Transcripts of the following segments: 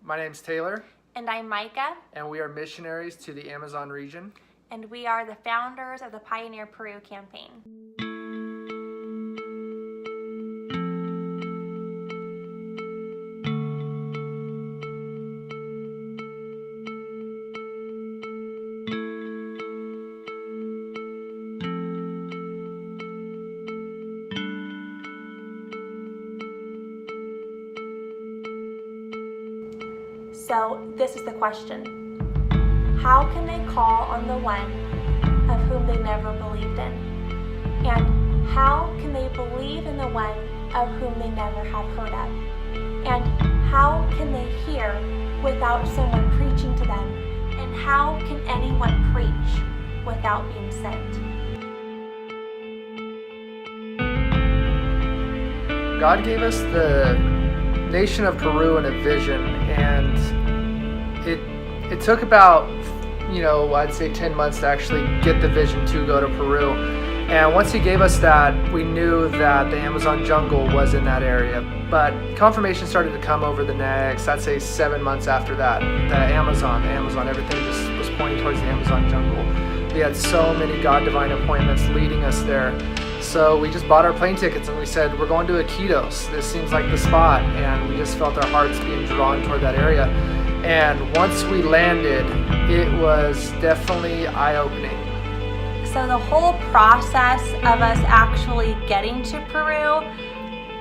My name's Taylor. And I'm Micah. And we are missionaries to the Amazon region. And we are the founders of the Pioneer Peru campaign. So this is the question. How can they call on the one of whom they never believed in? And how can they believe in the one of whom they never have heard of? And how can they hear without someone preaching to them? And how can anyone preach without being sent? God gave us the nation of Peru in a vision, and it took about, I'd say 10 months to actually get the vision to go to Peru. And once he gave us that, we knew that the Amazon jungle was in that area. But confirmation started to come over the next, I'd say 7 months after that. The Amazon, everything just was pointing towards the Amazon jungle. We had so many God divine appointments leading us there. So we just bought our plane tickets and we said, we're going to Iquitos. This seems like the spot. And we just felt our hearts being drawn toward that area. And once we landed, it was definitely eye-opening. So the whole process of us actually getting to Peru,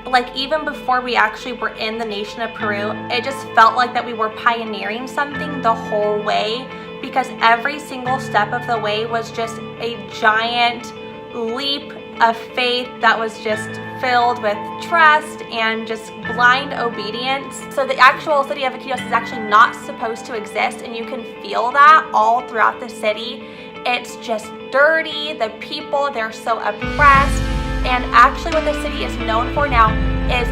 like even before we actually were in the nation of Peru, it just felt like that we were pioneering something the whole way, because every single step of the way was just a giant leap of faith that was just filled with trust and just blind obedience. So the actual city of Iquitos is actually not supposed to exist, and you can feel that all throughout the city. It's just dirty, the people, they're so oppressed, and actually what the city is known for now is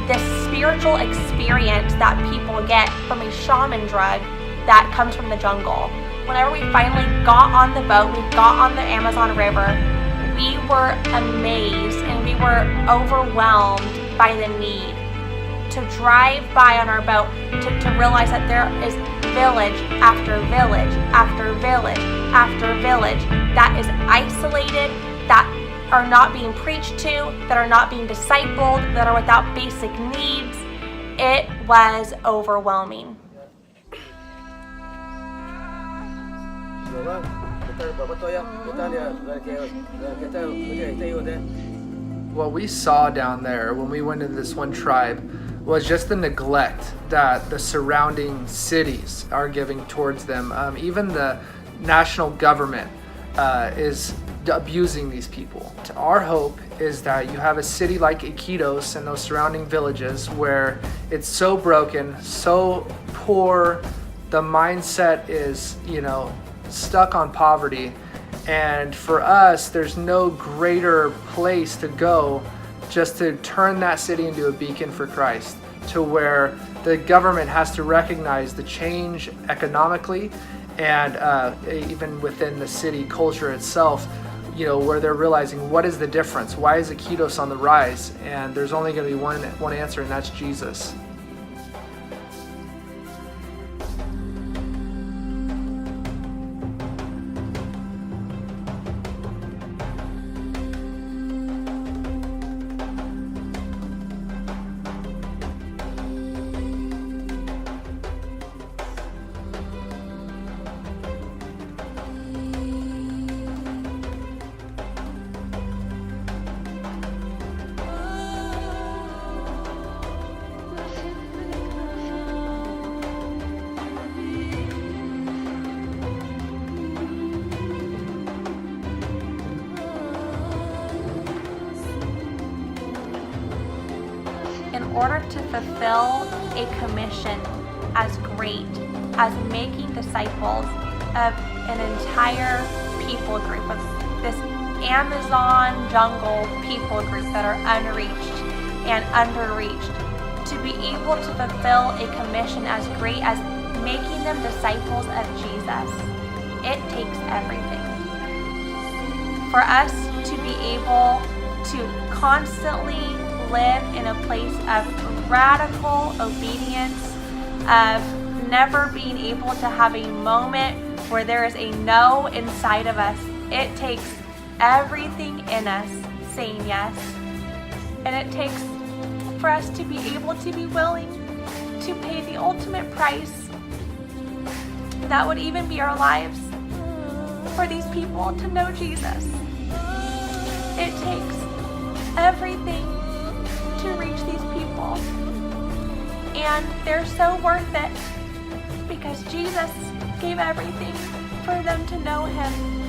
this spiritual experience that people get from a shaman drug that comes from the jungle. Whenever we finally got on the boat, we got on the Amazon River, we were amazed and we were overwhelmed by the need to drive by on our boat to realize that there is village after village after village after village that is isolated, that are not being preached to, that are not being discipled, that are without basic needs. It was overwhelming. What we saw down there when we went into this one tribe was just the neglect that the surrounding cities are giving towards them. Even the national government is abusing these people. Our hope is that you have a city like Iquitos and those surrounding villages where it's so broken, so poor, the mindset is, stuck on poverty. And for us, there's no greater place to go just to turn that city into a beacon for Christ, to where the government has to recognize the change economically and even within the city culture itself, where they're realizing what is the difference? Why is Iquitos on the rise? And there's only going to be one answer, and that's Jesus. In order to fulfill a commission as great as making disciples of an entire people group, of this Amazon jungle people group that are unreached and underreached, to be able to fulfill a commission as great as making them disciples of Jesus, it takes everything. For us to be able to constantly live in a place of radical obedience of never being able to have a moment where there is a no inside of us. It takes everything in us saying yes. And it takes for us to be able to be willing to pay the ultimate price. That would even be our lives, for these people to know Jesus. It takes everything to reach these people. And they're so worth it because Jesus gave everything for them to know him.